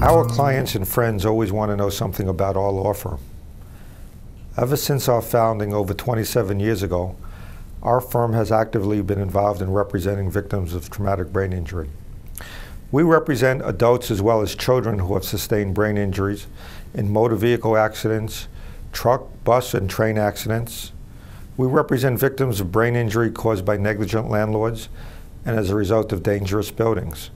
Our clients and friends always want to know something about our law firm. Ever since our founding over 27 years ago, our firm has actively been involved in representing victims of traumatic brain injury. We represent adults as well as children who have sustained brain injuries in motor vehicle accidents, truck, bus, and train accidents. We represent victims of brain injury caused by negligent landlords and as a result of dangerous buildings.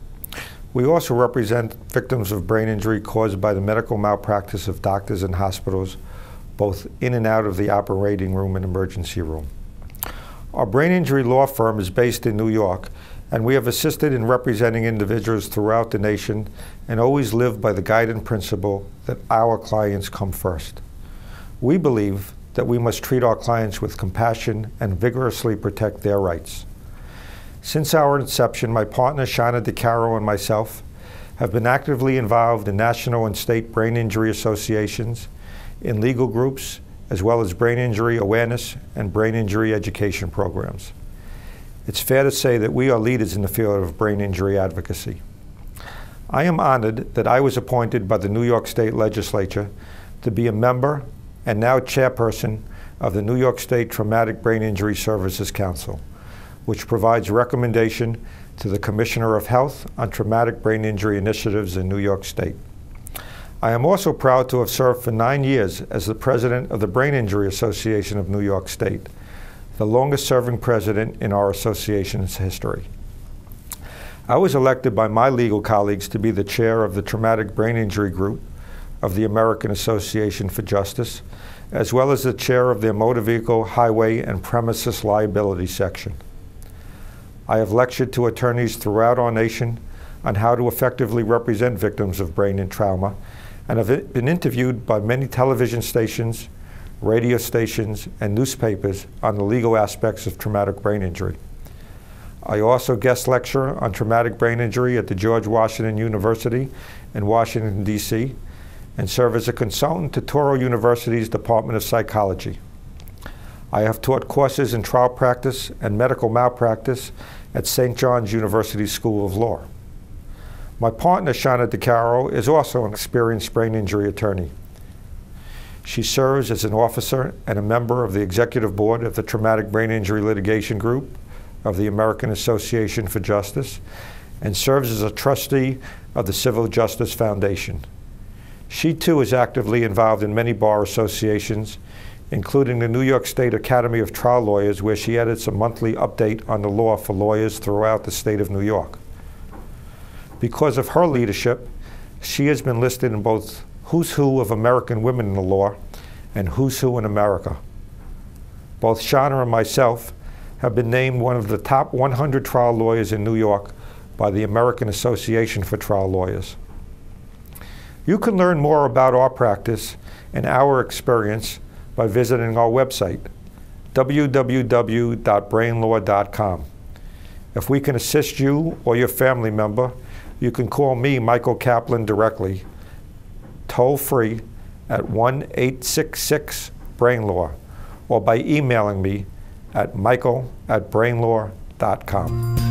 We also represent victims of brain injury caused by the medical malpractice of doctors and hospitals, both in and out of the operating room and emergency room. Our brain injury law firm is based in New York, and we have assisted in representing individuals throughout the nation and always live by the guiding principle that our clients come first. We believe that we must treat our clients with compassion and vigorously protect their rights. Since our inception, my partner Caro and myself have been actively involved in national and state brain injury associations, in legal groups, as well as brain injury awareness and brain injury education programs. It's fair to say that we are leaders in the field of brain injury advocacy. I am honored that I was appointed by the New York State Legislature to be a member and now chairperson of the New York State Traumatic Brain Injury Services Council, which provides recommendation to the Commissioner of Health on traumatic brain injury initiatives in New York State. I am also proud to have served for 9 years as the president of the Brain Injury Association of New York State, the longest serving president in our association's history. I was elected by my legal colleagues to be the chair of the Traumatic Brain Injury Group of the American Association for Justice, as well as the chair of their Motor Vehicle, Highway, and Premises Liability section. I have lectured to attorneys throughout our nation on how to effectively represent victims of brain and trauma, and have been interviewed by many television stations, radio stations, and newspapers on the legal aspects of traumatic brain injury. I also guest lecture on traumatic brain injury at the George Washington University in Washington, D.C., and serve as a consultant to Touro University's Department of Psychology. I have taught courses in trial practice and medical malpractice at St. John's University School of Law. My partner, Caro, is also an experienced brain injury attorney. She serves as an officer and a member of the executive board of the Traumatic Brain Injury Litigation Group of the American Association for Justice, and serves as a trustee of the Civil Justice Foundation. She too is actively involved in many bar associations, including the New York State Academy of Trial Lawyers, where she edits a monthly update on the law for lawyers throughout the state of New York. Because of her leadership, she has been listed in both Who's Who of American Women in the Law and Who's Who in America. Both Shana and myself have been named one of the top 100 trial lawyers in New York by the American Association for Trial Lawyers. You can learn more about our practice and our experience by visiting our website, www.brainlaw.com. If we can assist you or your family member, you can call me, Michael Kaplen, directly, toll-free at 1-866-BRAIN-LAW, or by emailing me at michael@brainlaw.com.